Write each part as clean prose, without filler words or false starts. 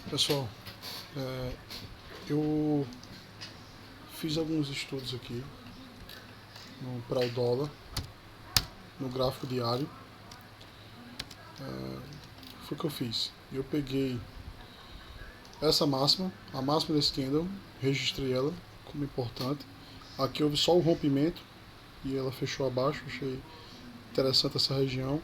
Pessoal, eu fiz alguns estudos aqui para o dólar, no gráfico diário. Foi o que eu fiz. Eu peguei essa máxima, a máxima desse candle, registrei ela como importante. Aqui houve só o rompimento e ela fechou abaixo, achei interessante essa região.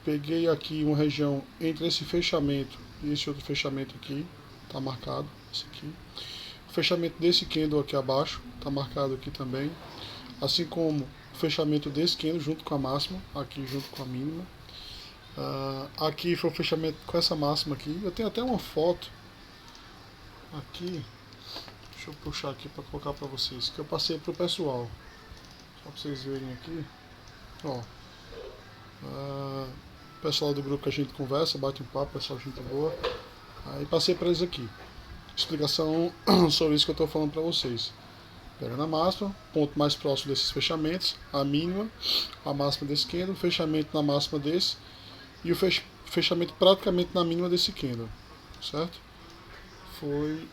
Peguei aqui uma região entre esse fechamento e esse outro fechamento aqui, está marcado, esse aqui. O fechamento desse candle aqui abaixo, está marcado aqui também. Assim como o fechamento desse candle junto com a máxima, aqui junto com a mínima. Aqui foi o fechamento com essa máxima aqui. Eu tenho até uma foto aqui, deixa eu puxar aqui para colocar para vocês, que eu passei para o pessoal, só para vocês verem aqui. Ó, pessoal do grupo que a gente conversa, bate um papo, pessoal, gente boa. Aí passei para eles aqui, explicação sobre isso que eu estou falando para vocês. Pegando a máxima, ponto mais próximo desses fechamentos, a mínima, a máxima desse candle, fechamento na máxima desse e o fechamento praticamente na mínima desse candle, certo? Foi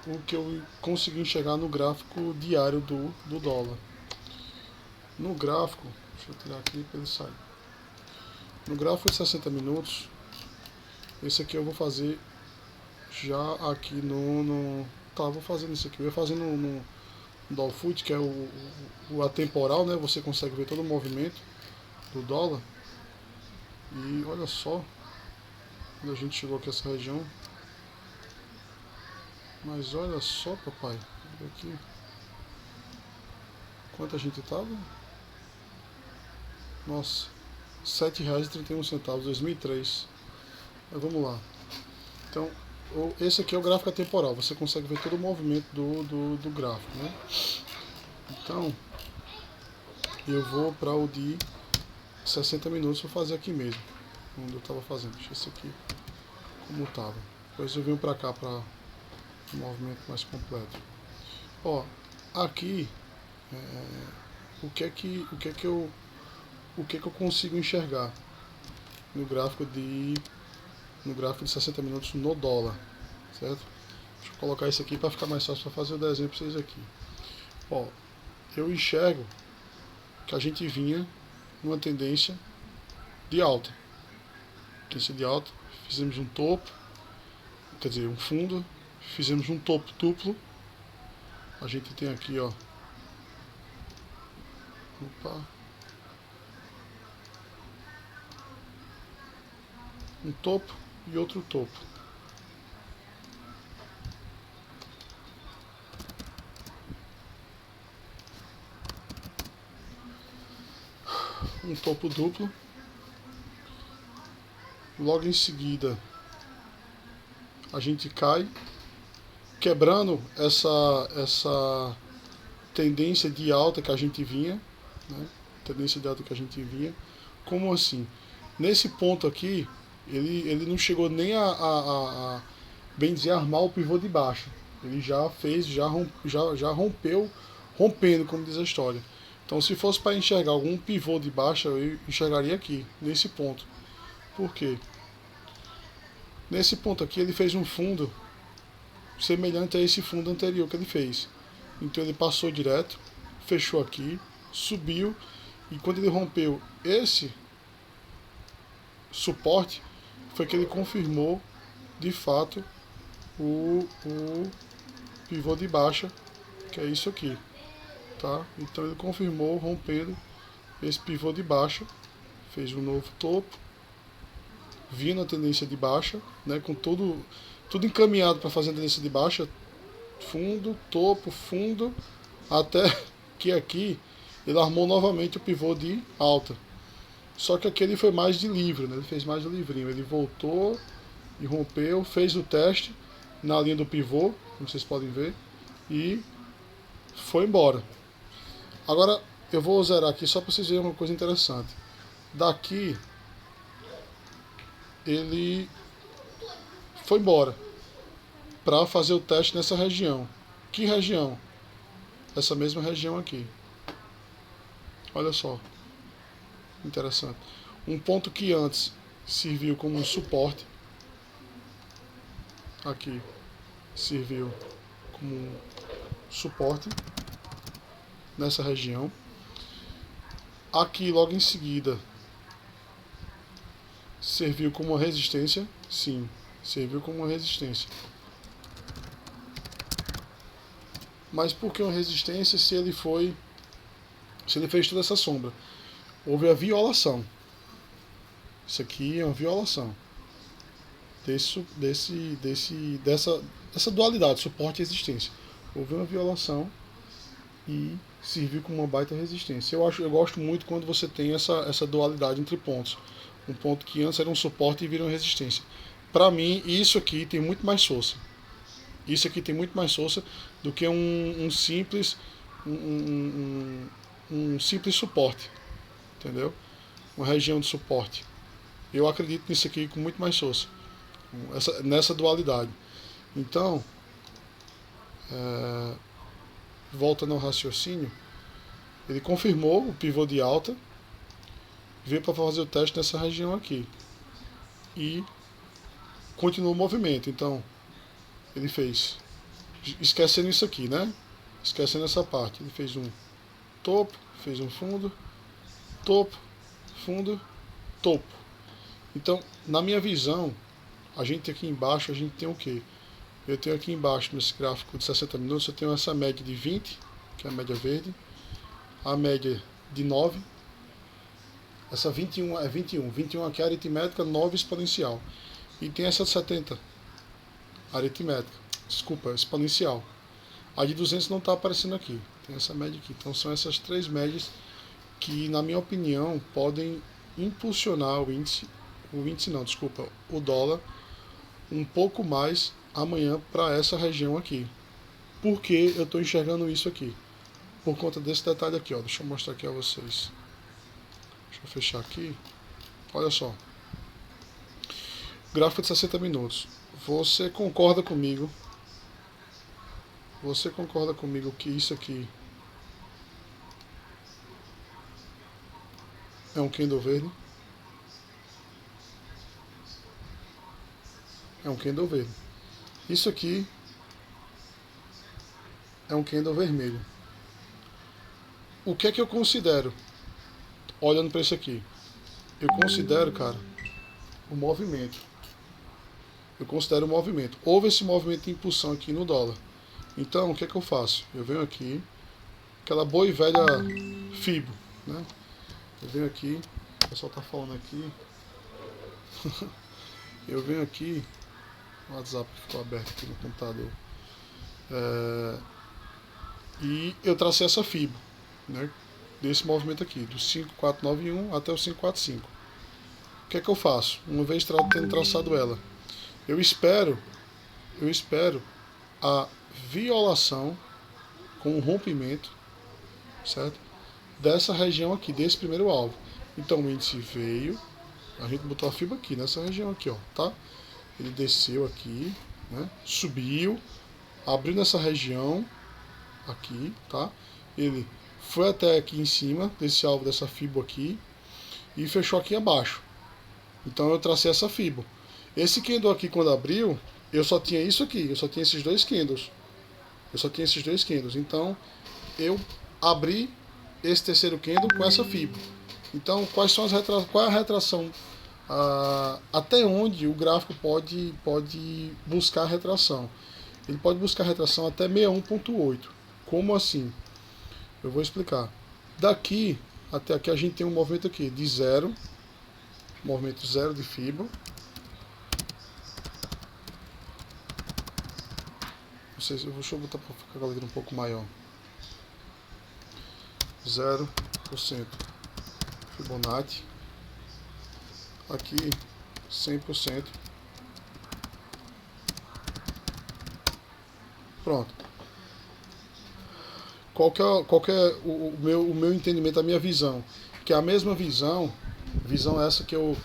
o que eu consegui enxergar no gráfico diário do dólar. No gráfico, deixa eu tirar aqui para ele sair. No gráfico de 60 minutos, esse aqui eu vou fazer já aqui vou fazendo isso aqui, eu ia fazendo no Doll Foot, que é o atemporal, né? Você consegue ver todo o movimento do dólar. E olha só, quando a gente chegou aqui nessa região. Mas olha só, papai, aqui quanto a gente tava? Nossa, R$ 7,31, 2003. Mas vamos lá. Então, esse aqui é o gráfico atemporal, você consegue ver todo o movimento do gráfico, né? Então, eu vou para o de 60 minutos, vou fazer aqui mesmo, onde eu estava fazendo. Deixa esse aqui como estava. Depois eu venho para cá para um movimento mais completo. Ó, aqui, o que é que eu consigo enxergar no gráfico de 60 minutos no dólar, certo? Deixa eu colocar isso aqui para ficar mais fácil para fazer o desenho para vocês aqui. Ó, eu enxergo que a gente vinha numa tendência de alta. Tendência de alta, fizemos um topo, quer dizer, um fundo, fizemos um topo duplo. A gente tem aqui, ó. Opa. Um topo e outro topo. Um topo duplo. Logo em seguida a gente cai, quebrando essa tendência de alta que a gente vinha, né? Tendência de alta que a gente vinha. Como assim? Nesse ponto aqui, ele não chegou nem a bem dizer, armar o pivô de baixo. Ele já fez, já rompeu, rompendo, como diz a história. Então, se fosse para enxergar algum pivô de baixa, eu enxergaria aqui, nesse ponto. Por quê? Nesse ponto aqui, ele fez um fundo semelhante a esse fundo anterior que ele fez. Então, ele passou direto, fechou aqui, subiu, e quando ele rompeu esse suporte, foi que ele confirmou de fato o pivô de baixa, que é isso aqui, tá? Então ele confirmou rompendo esse pivô de baixa, fez um novo topo, vindo a tendência de baixa, né, com tudo encaminhado para fazer a tendência de baixa, fundo, topo, fundo, até que aqui ele armou novamente o pivô de alta. Só que aqui ele foi mais de livre, né? Ele fez mais de livrinho. Ele voltou e rompeu, fez o teste na linha do pivô, como vocês podem ver, e foi embora. Agora eu vou zerar aqui só para vocês verem uma coisa interessante. Daqui ele foi embora para fazer o teste nessa região. Que região? Essa mesma região aqui. Olha só. Interessante. Um ponto que antes serviu como um suporte, aqui serviu como suporte nessa região. Aqui logo em seguida serviu como uma resistência, sim, serviu como uma resistência. Mas por que uma resistência se ele fez toda essa sombra? Houve a violação. Isso aqui é uma violação dessa dualidade, suporte e resistência. Houve uma violação e serviu como uma baita resistência. Eu gosto muito quando você tem essa dualidade entre pontos. Um ponto que antes era um suporte e vira uma resistência. Para mim, isso aqui tem muito mais força. Isso aqui tem muito mais força do que um simples simples suporte, entendeu? Uma região de suporte. Eu acredito nisso aqui com muito mais força, nessa dualidade. Então, voltando ao raciocínio, ele confirmou o pivô de alta, veio para fazer o teste nessa região aqui e continuou o movimento. Então, ele fez, esquecendo isso aqui, né? Esquecendo essa parte, ele fez um topo, fez um fundo, topo, fundo, topo. Então, na minha visão, a gente aqui embaixo, a gente tem o quê? Eu tenho aqui embaixo, nesse gráfico de 60 minutos, eu tenho essa média de 20, que é a média verde, a média de 9, essa 21 é 21 aqui é aritmética, 9 exponencial. E tem essa de 70, aritmética, desculpa, exponencial. A de 200 não está aparecendo aqui, tem essa média aqui. Então são essas três médias que, na minha opinião, podem impulsionar o dólar um pouco mais amanhã para essa região aqui. Por que eu estou enxergando isso aqui? Por conta desse detalhe aqui, ó. Deixa eu mostrar aqui a vocês. Deixa eu fechar aqui. Olha só. Gráfico de 60 minutos. Você concorda comigo? Você concorda comigo que isso aqui é um candle verde? É um candle verde. Isso aqui é um candle vermelho. O que é que eu considero? Olhando para isso aqui. Eu considero, cara, o movimento. Eu considero o movimento. Houve esse movimento de impulsão aqui no dólar. Então, o que é que eu faço? Eu venho aqui, aquela boa e velha FIBO, né? Eu venho aqui, o pessoal tá falando aqui. Eu venho aqui, o WhatsApp ficou aberto aqui no computador. E eu tracei essa FIBO, né? Desse movimento aqui, do 5491 até o 545. O que é que eu faço? Uma vez tendo traçado ela, eu espero a violação com o rompimento, certo? Dessa região aqui, desse primeiro alvo. Então o índice veio, a gente botou a fibra aqui, nessa região aqui, ó, tá? Ele desceu aqui, né? Subiu, abriu nessa região aqui, tá? Ele foi até aqui em cima desse alvo dessa fibra aqui e fechou aqui abaixo. Então eu tracei essa fibra. Esse candle aqui, quando abriu, eu só tinha isso aqui, eu só tinha esses dois candles. Então eu abri esse terceiro candle com essa fibra. Então qual é a retração? Até onde o gráfico pode buscar retração? Ele pode buscar retração até 61.8. Como assim? Eu vou explicar. Daqui até aqui a gente tem um movimento aqui de zero, movimento zero de fibra. Deixa eu botar para ficar a galera um pouco maior. 0% Fibonacci. Aqui 100%. Pronto. Qual que é o meu entendimento, a minha visão? Que é a mesma visão essa que eu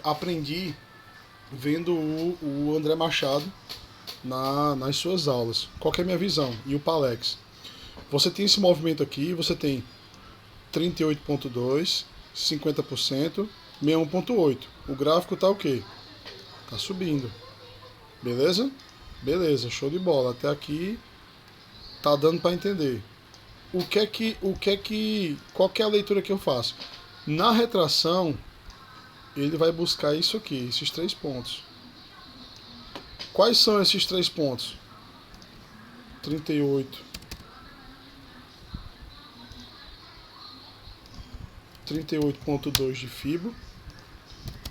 aprendi vendo o André Machado nas suas aulas. Qual que é a minha visão? E o Palex. Você tem esse movimento aqui, você tem 38.2, 50%, 61.8. O gráfico tá o quê? Tá subindo. Beleza? Beleza, show de bola. Até aqui tá dando para entender. Qual que é a leitura que eu faço? Na retração, ele vai buscar isso aqui, esses 3 pontos. Quais são esses 3 pontos? 38, 38.2 de FIBO,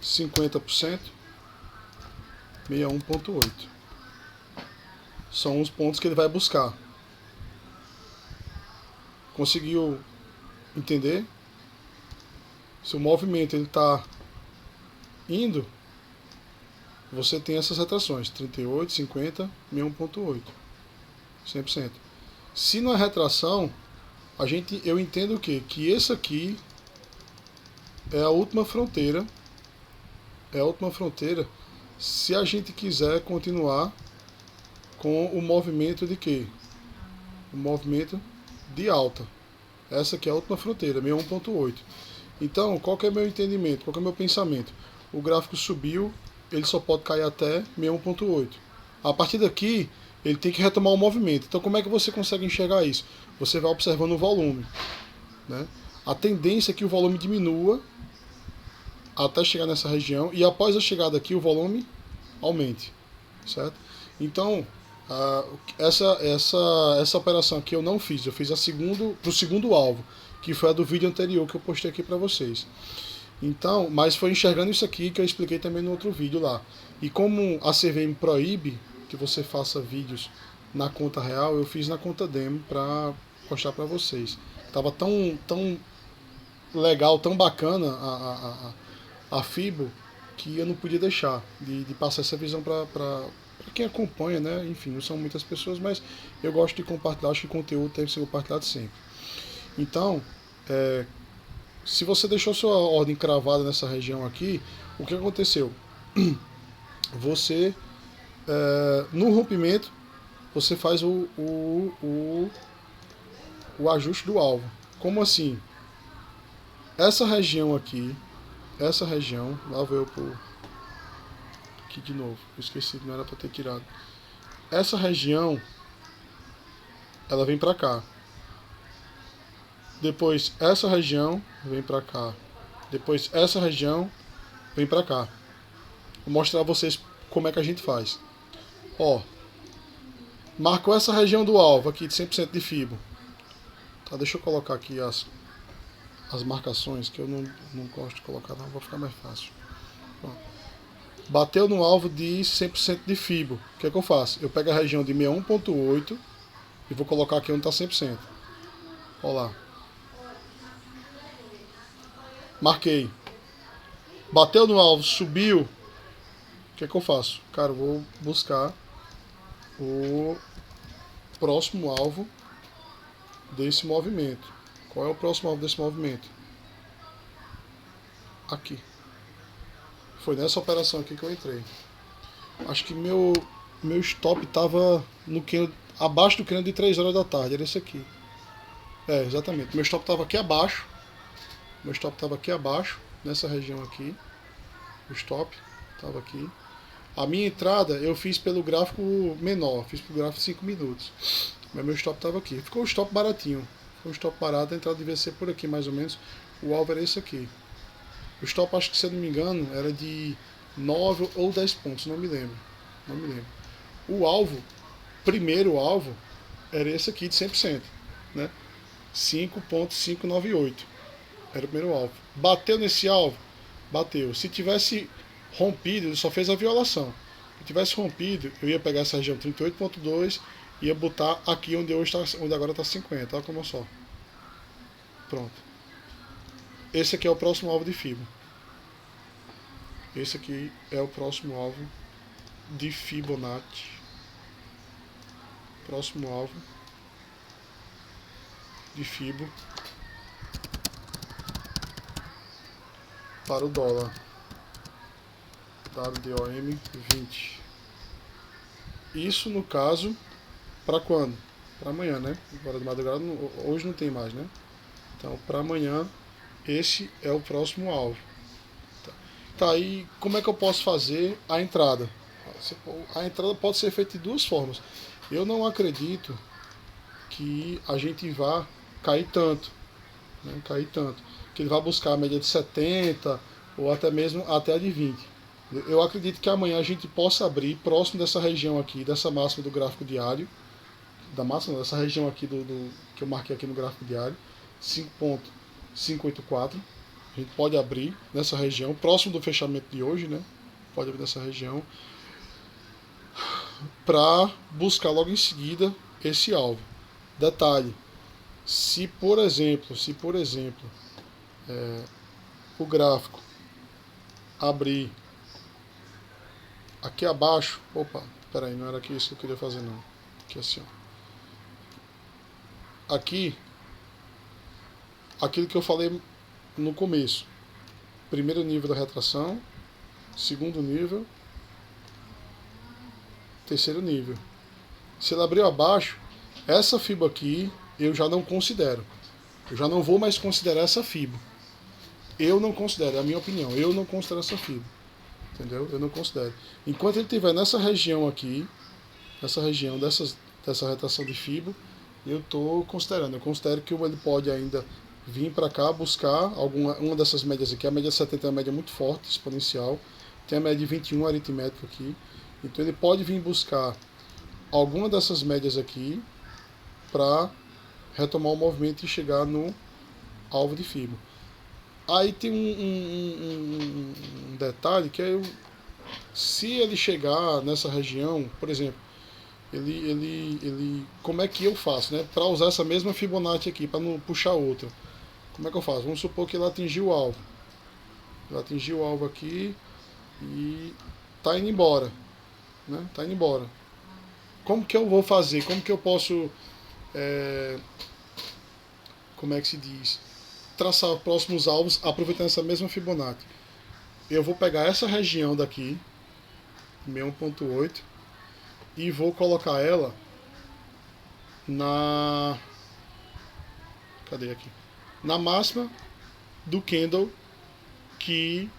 50%, 61.8. São os pontos que ele vai buscar. Conseguiu entender? Se o movimento ele está indo, você tem essas retrações, 38, 50, 61.8, 100%. Se não é retração, eu entendo o quê? Que esse aqui é a última fronteira. É a última fronteira se a gente quiser continuar com o movimento de quê? O movimento de alta. Essa aqui é a última fronteira, 61.8. Então, qual que é meu entendimento? Qual que é meu pensamento? O gráfico subiu, ele só pode cair até 61.8. A partir daqui, ele tem que retomar o movimento. Então, como é que você consegue enxergar isso? Você vai observando o volume, né? A tendência é que o volume diminua até chegar nessa região e após a chegada aqui o volume aumente, certo? Então, essa operação aqui eu não fiz, eu fiz pro segundo alvo, que foi a do vídeo anterior que eu postei aqui para vocês. Então, mas foi enxergando isso aqui que eu expliquei também no outro vídeo lá. E como a CVM proíbe que você faça vídeos na conta real, eu fiz na conta demo para mostrar para vocês. Tava tão legal, tão bacana a FIBO, que eu não podia deixar de passar essa visão para quem acompanha, né? Enfim, não são muitas pessoas, mas eu gosto de compartilhar, acho que o conteúdo deve ser compartilhado sempre. Então, se você deixou sua ordem cravada nessa região aqui, o que aconteceu? Você, no rompimento, você faz o ajuste do alvo. Como assim? Essa região aqui, lá vou eu por aqui de novo, eu esqueci, não era para ter tirado. Essa região, ela vem para cá. Depois essa região vem para cá. Depois essa região vem para cá. Vou mostrar a vocês como é que a gente faz. Ó, marcou essa região do alvo aqui de 100% de FIBO. Tá, deixa eu colocar aqui as marcações, que eu não gosto de colocar, não, vou ficar mais fácil. Pronto. Bateu no alvo de 100% de FIBO. O que é que eu faço? Eu pego a região de 61.8 e vou colocar aqui onde está 100%. Olha lá. Marquei. Bateu no alvo, subiu. O que é que eu faço? Cara, eu vou buscar o próximo alvo desse movimento. Qual é o próximo alvo desse movimento? Aqui. Foi nessa operação aqui que eu entrei. Acho que meu stop estava abaixo do candle de 3 horas da tarde. Era esse aqui. Exatamente. Meu stop estava aqui abaixo. Nessa região aqui. O stop estava aqui. A minha entrada eu fiz pelo gráfico menor. Fiz pelo gráfico de 5 minutos. Mas meu stop estava aqui. Ficou um stop baratinho. Ficou um stop barato. A entrada devia ser por aqui mais ou menos. O alvo era esse aqui. O stop, acho que se eu não me engano, era de 9 ou 10 pontos, não me lembro. O alvo, primeiro alvo, era esse aqui de 100%, né? 5.598 era o primeiro alvo. Bateu nesse alvo? Bateu. Se tivesse rompido, ele só fez a violação. Se tivesse rompido, eu ia pegar essa região 38.2 e ia botar aqui onde agora está 50, olha como só. Pronto. Esse aqui é o próximo alvo de FIBO. Esse aqui é o próximo alvo de Fibonacci. Próximo alvo de FIBO para o dólar. WDOM 20. Isso no caso para quando? Para amanhã, né? Agora de madrugada, hoje não tem mais, né? Então, para amanhã, esse é o próximo alvo, Tá, e como é que eu posso fazer a entrada? A entrada pode ser feita de duas formas. Eu não acredito que a gente vá cair tanto, né? Cair tanto. Que ele vai buscar a média de 70 ou até mesmo até a de 20. Eu acredito que amanhã a gente possa abrir próximo dessa região aqui, dessa máxima do gráfico diário, da máxima, dessa região aqui que eu marquei aqui no gráfico diário, 5.584. A gente pode abrir nessa região, próximo do fechamento de hoje, né? Pode abrir nessa região, para buscar logo em seguida esse alvo. Detalhe, se por exemplo, o gráfico abrir aqui abaixo, opa, peraí, não era aqui isso que eu queria fazer não, aqui assim, ó. Aqui, aquilo que eu falei no começo, primeiro nível da retração, segundo nível, terceiro nível. Se ele abriu abaixo, essa fibra aqui eu já não considero. Eu já não vou mais considerar essa fibra. Eu não considero, é a minha opinião. Eu não considero essa fibra. Entendeu? Eu não considero. Enquanto ele estiver nessa região aqui, nessa região dessa retração de fibra, eu estou considerando. Eu considero que ele pode ainda vir para cá buscar uma dessas médias aqui. A média 70 é uma média muito forte, exponencial. Tem a média de 21 aritmética aqui. Então ele pode vir buscar alguma dessas médias aqui para retomar o movimento e chegar no alvo de fibra. Aí tem um detalhe que é se ele chegar nessa região, por exemplo, como é que eu faço, né? Para usar essa mesma Fibonacci aqui, para não puxar outra. Como é que eu faço? Vamos supor que ele atingiu o alvo. Ele atingiu o alvo aqui e está indo embora. Né? Tá indo embora. Como que eu vou fazer? Como que eu posso, como é que se diz? Traçar próximos alvos aproveitando essa mesma Fibonacci. Eu vou pegar essa região daqui, 61.8, e vou colocar ela na... Cadê aqui? Na máxima do candle que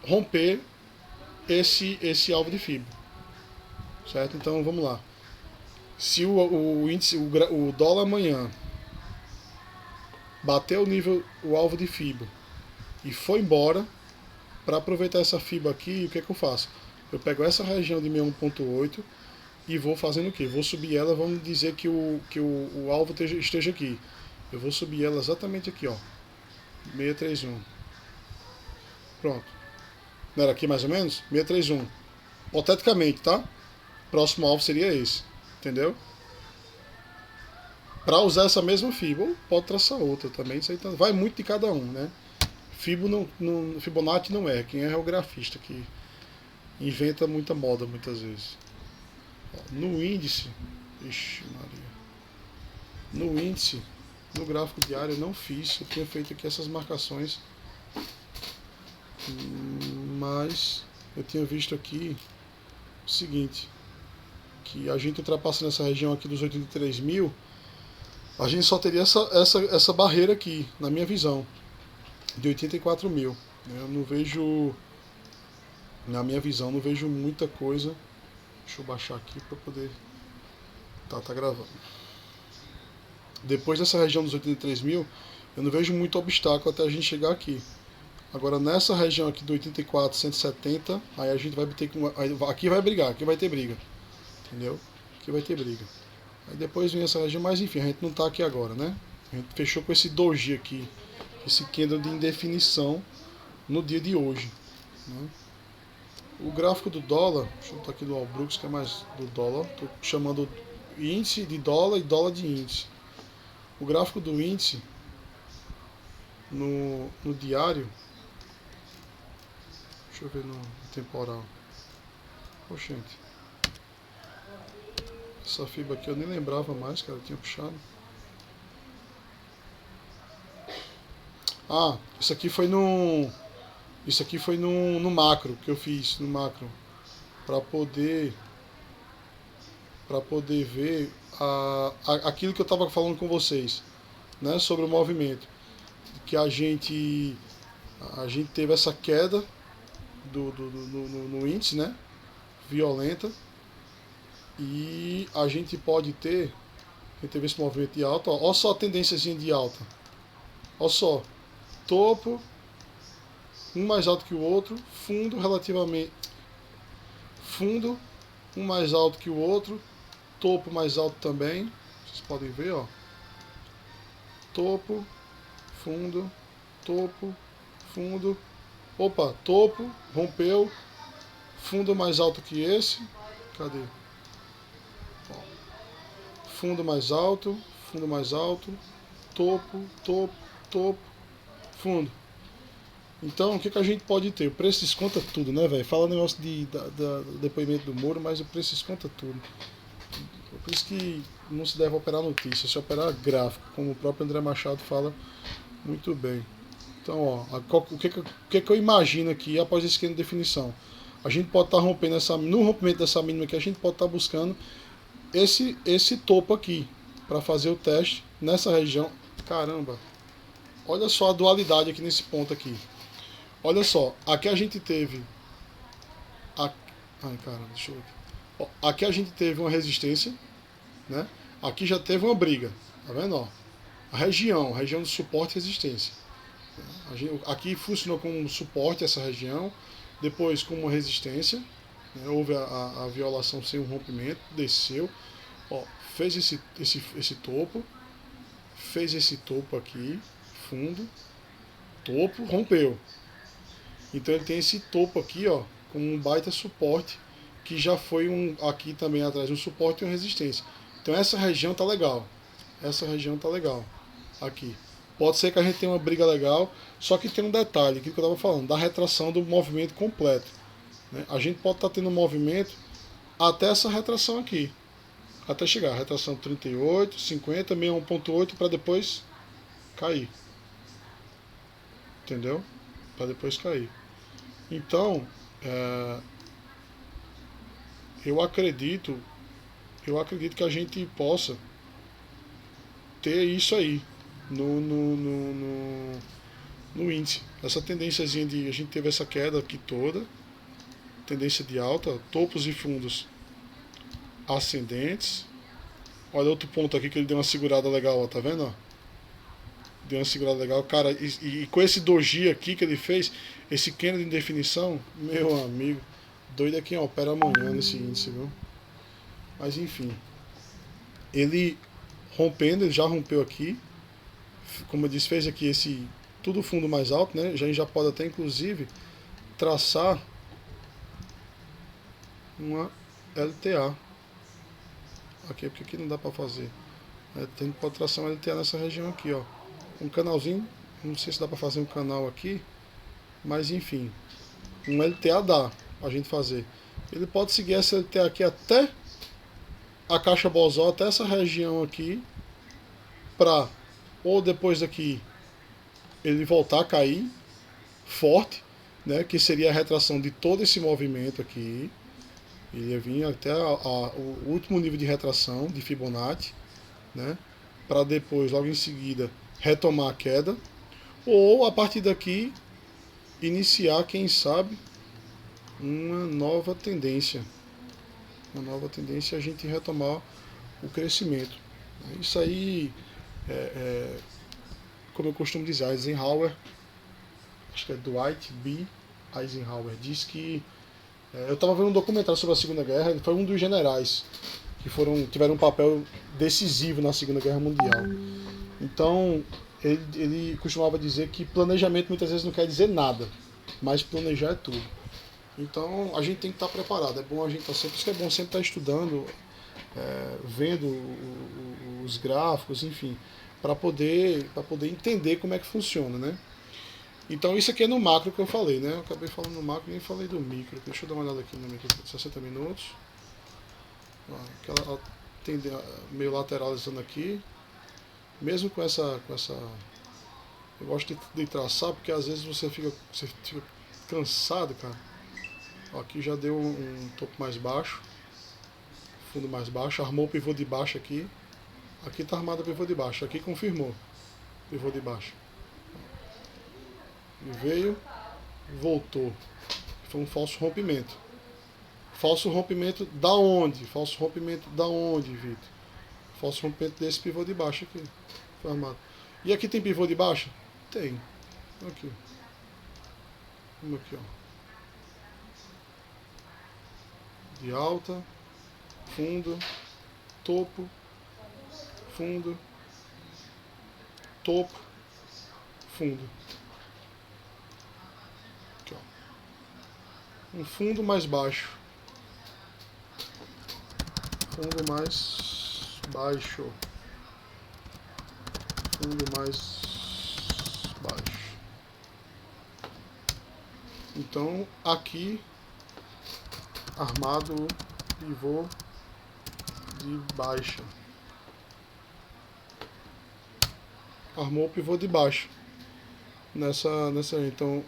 romper esse alvo de fibra, certo? Então vamos lá. Se o índice, o dólar amanhã bater o alvo de fibra e for embora, para aproveitar essa fibra aqui, o que é que eu faço? Eu pego essa região de 61.8 e vou fazendo o que? Vou subir ela, vamos dizer que o alvo esteja aqui. Eu vou subir ela exatamente aqui, ó, 631. Pronto. Não era aqui mais ou menos? 631. Hipoteticamente, tá? Próximo alvo seria esse. Entendeu? Para usar essa mesma fibra, ou pode traçar outra também. Isso aí vai muito de cada um, né? Fibonacci não é. Quem é o grafista que inventa muita moda muitas vezes. No índice, ixi Maria. No índice, no gráfico diário eu não fiz. Eu tinha feito aqui essas marcações, mas eu tinha visto aqui o seguinte, que a gente ultrapassando essa região aqui dos 83 mil, a gente só teria essa barreira aqui, na minha visão, de 84 mil. Eu não vejo, na minha visão, não vejo muita coisa. Deixa eu baixar aqui para poder... Tá gravando. Depois dessa região dos 83 mil, eu não vejo muito obstáculo até a gente chegar aqui. Agora nessa região aqui do 84, 170, aí a gente vai ter que... Aqui vai brigar, aqui vai ter briga. Entendeu? Aqui vai ter briga. Aí depois vem essa região, mas enfim, a gente não tá aqui agora, né? A gente fechou com esse doji aqui, esse candle de indefinição no dia de hoje, né? O gráfico do dólar, deixa eu botar aqui do Albrooks, que é mais do dólar, estou chamando índice de dólar e dólar de índice. O gráfico do índice no diário, deixa eu ver no temporal. Oxente, essa fibra aqui eu nem lembrava mais, cara, eu tinha puxado. Ah, isso aqui foi no macro que eu fiz, no macro, para poder ver aquilo que eu estava falando com vocês, né, sobre o movimento, que a gente A gente teve essa queda no índice, né? Violenta. E a gente pode ter, a gente teve esse movimento de alta, ó, olha só a tendênciazinha de alta. Olha só, topo, um mais alto que o outro, fundo relativamente, fundo, um mais alto que o outro, topo mais alto também, vocês podem ver, ó, topo, fundo, topo, fundo, opa, topo, rompeu, fundo mais alto que esse, cadê? Ó, fundo mais alto, topo, topo, topo, fundo. Então, o que a gente pode ter? O preço desconta tudo, né, velho? Fala negócio do depoimento do Moro, mas o preço desconta tudo. Por isso que não se deve operar notícia, se operar gráfico, como o próprio André Machado fala muito bem. Então, ó, o que eu imagino aqui após esse esquema de definição? A gente pode estar rompendo no rompimento dessa mínima aqui, a gente pode estar buscando esse topo aqui, para fazer o teste nessa região. Caramba, olha só a dualidade aqui nesse ponto aqui. Olha só, aqui a gente teve. Ai, cara, deixa eu ver. Ó, aqui a gente teve uma resistência, né? Aqui já teve uma briga, tá vendo? Ó, a região de suporte e resistência. Aqui funcionou como suporte essa região, depois como uma resistência, né? Houve a violação sem um rompimento, desceu, ó, fez esse topo, fez esse topo aqui, fundo, topo, rompeu. Então ele tem esse topo aqui, ó, com um baita suporte, que já foi aqui também atrás um suporte e uma resistência. Então essa região tá legal. Essa região tá legal. Aqui. Pode ser que a gente tenha uma briga legal, só que tem um detalhe, aquilo que eu estava falando, da retração do movimento completo. Né? A gente pode estar tendo um movimento até essa retração aqui. Até chegar a retração 38, 50, 61.8 para depois cair. Entendeu? Para depois cair. Então, eu acredito que a gente possa ter isso aí no índice. Essa tendênciazinha a gente teve essa queda aqui toda, tendência de alta, topos e fundos ascendentes. Olha outro ponto aqui que ele deu uma segurada legal, ó, tá vendo? Ó? Deu uma segurada legal, cara, e com esse doji aqui que ele fez, esse candle de definição, meu amigo, doido é quem opera amanhã nesse índice, viu? Mas enfim, ele rompendo, ele já rompeu aqui, como eu disse, fez aqui esse tudo fundo mais alto, né? A gente já pode até inclusive traçar uma LTA aqui, porque aqui não dá para fazer. Tem que pode traçar uma LTA nessa região aqui, ó. Um canalzinho, não sei se dá para fazer um canal aqui, mas enfim, um LTA dá a gente fazer. Ele pode seguir essa LTA aqui até a caixa Bosó, até essa região aqui, para ou depois daqui ele voltar a cair forte, né, que seria a retração de todo esse movimento aqui. Ele ia vir até o último nível de retração de Fibonacci, né, para depois, logo em seguida, retomar a queda, ou a partir daqui iniciar, quem sabe, uma nova tendência. Uma nova tendência a gente retomar o crescimento. Isso aí, como eu costumo dizer, Eisenhower, acho que é Dwight B. Eisenhower, diz que eu estava vendo um documentário sobre a Segunda Guerra, ele foi um dos generais que tiveram um papel decisivo na Segunda Guerra Mundial. Então, ele costumava dizer que planejamento muitas vezes não quer dizer nada, mas planejar é tudo. Então, a gente tem que estar preparado. É bom a gente estar sempre, isso que é bom sempre estar estudando, vendo os gráficos, enfim, para poder entender como é que funciona, né? Então isso aqui é no macro que eu falei, né? Eu acabei falando no macro e nem falei do micro. Deixa eu dar uma olhada aqui no micro, 60 minutos. Aquela meio lateralizando aqui. Mesmo com essa eu gosto de traçar porque às vezes você fica cansado, cara. Aqui já deu um topo mais baixo, fundo mais baixo, armou o pivô de baixo aqui. Aqui está armado o pivô de baixo, aqui confirmou o pivô de baixo. Ele veio, voltou. Foi um falso rompimento. Falso rompimento da onde? Falso rompimento da onde, Vitor? Falso rompimento desse pivô de baixo aqui. Formado. E aqui tem pivô de baixo? Tem. Aqui. Vamos aqui, ó. De alta, fundo, topo, fundo, topo, fundo. Aqui, ó. Um fundo mais baixo. Fundo mais baixo. Fundo mais baixo. Então aqui armado o pivô de baixa. Armou o pivô de baixo nessa. Então,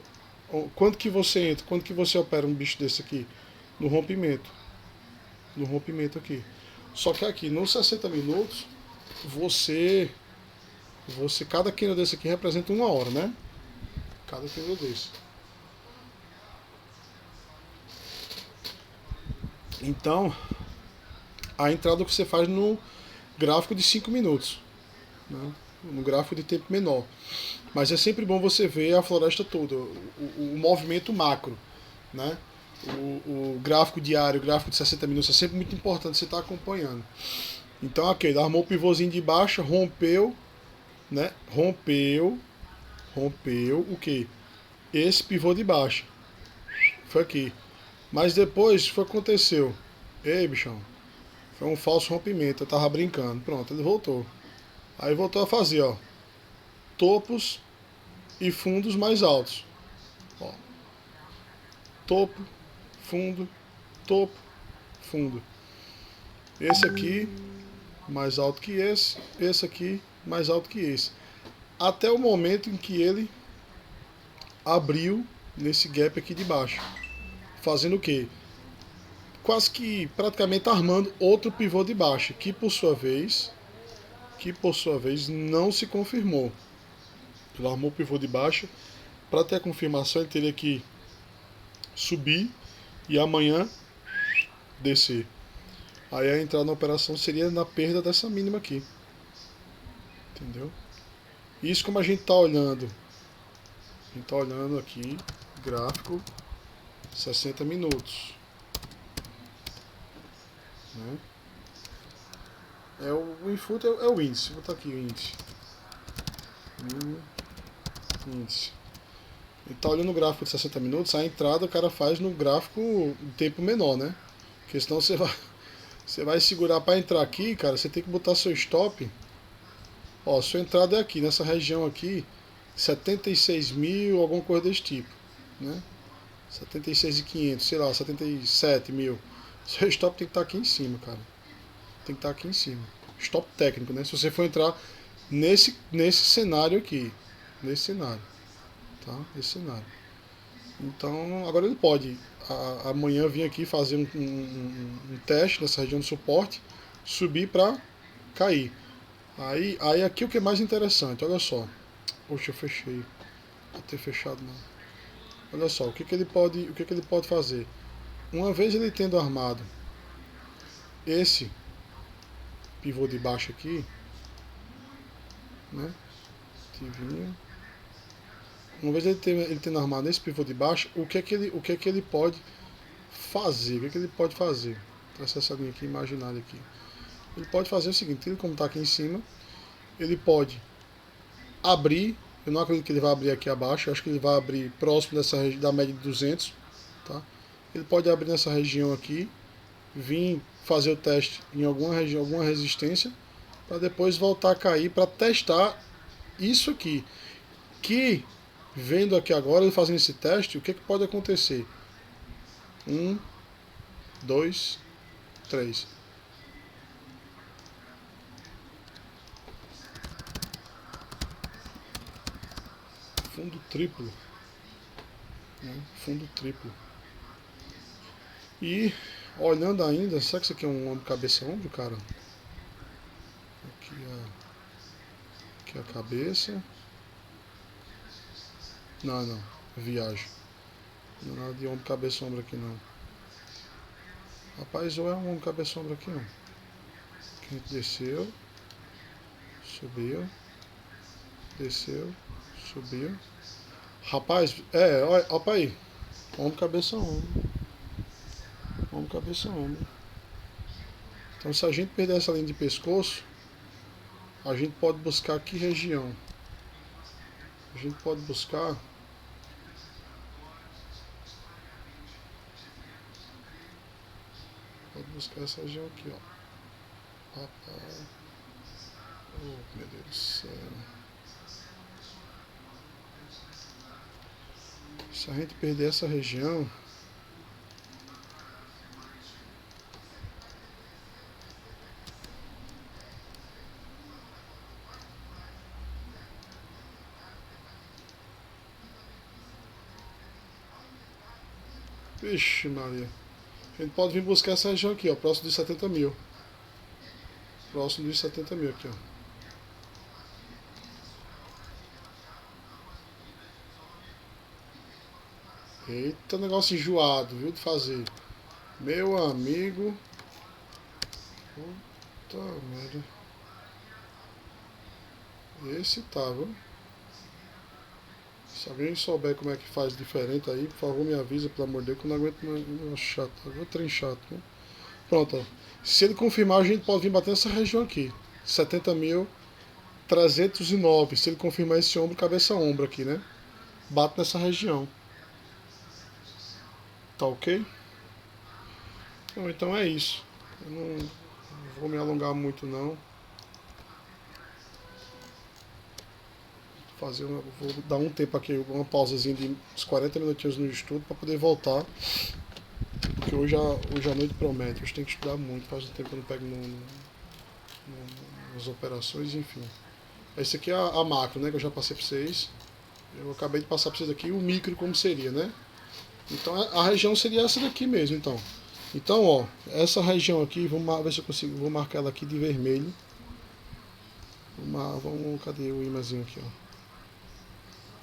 quando que você entra? Quando que você opera um bicho desse aqui? No rompimento. No rompimento aqui. Só que aqui, nos 60 minutos, cada candle desse aqui representa 1 hora, né? Cada candle desse. Então, a entrada que você faz no gráfico de 5 minutos, né? No gráfico de tempo menor. Mas é sempre bom você ver a floresta toda, o movimento macro, né? O gráfico diário, o gráfico de 60 minutos é sempre muito importante você estar acompanhando. Então, ok, ele armou o pivôzinho de baixa, rompeu, né? Rompeu o que? Esse pivô de baixa. Foi aqui. Mas depois, o que aconteceu? Ei, bichão, foi um falso rompimento, eu tava brincando. Pronto, ele voltou. Aí voltou a fazer, ó, topos e fundos mais altos. Ó. Topo, fundo, topo, fundo. Esse aqui mais alto que esse aqui mais alto que esse. Até o momento em que ele abriu nesse gap aqui de baixo. Fazendo o quê? Quase que praticamente armando outro pivô de baixo, que por sua vez não se confirmou. Ele armou o pivô de baixo. Para ter a confirmação, ele teria que subir e amanhã descer. Aí a entrada na operação seria na perda dessa mínima aqui. Entendeu? Isso como a gente está olhando. A gente está olhando aqui, gráfico, 60 minutos. Né? O input é o índice. Vou botar aqui o índice. Índice. Ele está olhando o gráfico de 60 minutos, a entrada o cara faz no gráfico de tempo menor, né? Porque senão você vai segurar para entrar aqui, cara, você tem que botar seu stop. Ó, sua entrada é aqui, nessa região aqui, 76 mil, alguma coisa desse tipo, né? 76.500, sei lá, 77 mil. Seu stop tem que estar aqui em cima, cara. Tem que estar aqui em cima. Stop técnico, né? Se você for entrar nesse cenário aqui. Nesse cenário. Tá? Esse cenário. Então, agora ele pode amanhã vir aqui fazer um teste nessa região de suporte, subir para cair. Aí aqui o que é mais interessante, olha só. Poxa, eu fechei. Vou ter fechado não. Olha só, o que ele pode fazer? Uma vez ele tendo armado esse pivô de baixo aqui, né? Uma vez ele tendo armado esse pivô de baixo, o que é que ele pode fazer? O que é que ele pode fazer? Traçar essa linha aqui imaginária aqui. Ele pode fazer o seguinte, ele como está aqui em cima, ele pode abrir. Eu não acredito que ele vai abrir aqui abaixo, eu acho que ele vai abrir próximo da média de 200, tá? Ele pode abrir nessa região aqui, vir fazer o teste em alguma região, alguma resistência, para depois voltar a cair para testar isso aqui. Que, vendo aqui agora, ele fazendo esse teste, o que pode acontecer? 1, 2, 3. Fundo triplo. Né? Fundo triplo. E, olhando ainda, será que isso aqui é um cabeça ombro, cara? Aqui a cabeça. Não. Viagem. Não é nada de ombro, cabeça, ombro aqui não. Rapaz, ou é um ombro, cabeça, ombro aqui não. Aqui a gente desceu. Subiu. Desceu. Subiu. Rapaz, olha aí. Ombro, cabeça, ombro. Ombro, cabeça, ombro. Então se a gente perder essa linha de pescoço, a gente pode buscar que região? A gente pode buscar essa região aqui, ó. Rapaz. Oh, meu Deus do céu. Se a gente perder essa região, vixe Maria, a gente pode vir buscar essa região aqui, ó, próximo dos 70 mil. Próximo dos 70 mil aqui, ó. Eita, negócio enjoado, viu, de fazer. Meu amigo. Puta merda. Esse tá, viu? Se alguém souber como é que faz diferente aí, por favor me avisa, pelo amor de Deus, que eu não aguento mais chato. Agora trem chato, né? Pronto, ó. Se ele confirmar, a gente pode vir bater nessa região aqui. 70.309. Se ele confirmar esse ombro, cabeça ombro aqui, né? Bate nessa região. Tá ok? Então é isso. Eu não vou me alongar muito não. Vou dar um tempo aqui, uma pausazinha de uns 40 minutinhos no estudo para poder voltar. Porque hoje a noite promete. Hoje tem que estudar muito. Faz um tempo que eu não pego nas operações, enfim. Esse aqui é a macro, né? Que eu já passei para vocês. Eu acabei de passar para vocês aqui o micro como seria, né? Então a região seria essa daqui mesmo, então. Então, ó, essa região aqui, vamos ver se eu consigo, vou marcar ela aqui de vermelho. Cadê o imãzinho aqui, ó?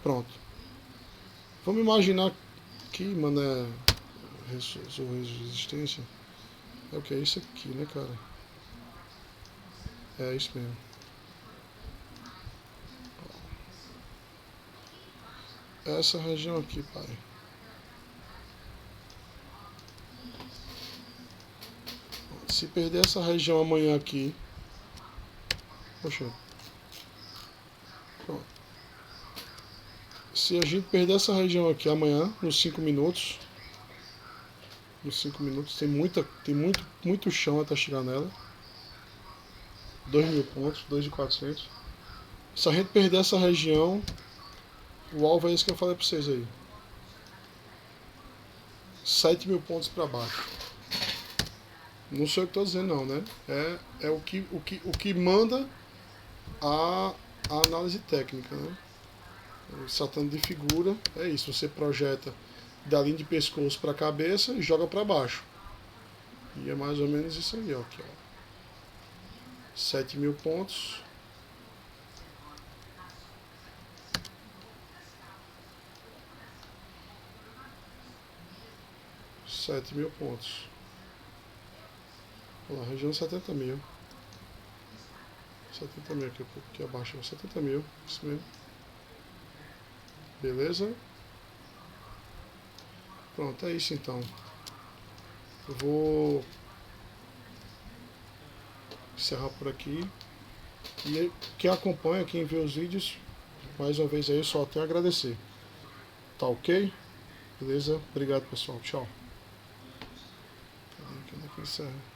Pronto. Vamos imaginar que, mano, resistência. É o que? É isso aqui, né, cara? É isso mesmo. Essa região aqui, pai. Se perder essa região amanhã aqui... Poxa. Pronto. Se a gente perder essa região aqui amanhã, nos 5 minutos... Nos 5 minutos tem muito chão até chegar nela. 2.000 pontos, 2.400. Se a gente perder essa região, o alvo é esse que eu falei pra vocês aí. 7.000 pontos para baixo. Não sei o que estou dizendo não, né? É o que manda a análise técnica, né? Saltando de figura, é isso. Você projeta da linha de pescoço para a cabeça e joga para baixo. E é mais ou menos isso aí, ó. Aqui, ó. 7.000 pontos. $7.000 pontos. Olha lá, região 70 mil. 70 mil aqui, um pouco aqui abaixo. 70 mil, isso mesmo. Beleza? Pronto, é isso então. Eu vou encerrar por aqui. E quem acompanha, quem vê os vídeos, mais uma vez aí, só tenho a agradecer. Tá ok? Beleza? Obrigado, pessoal. Tchau. Cadê que encerra?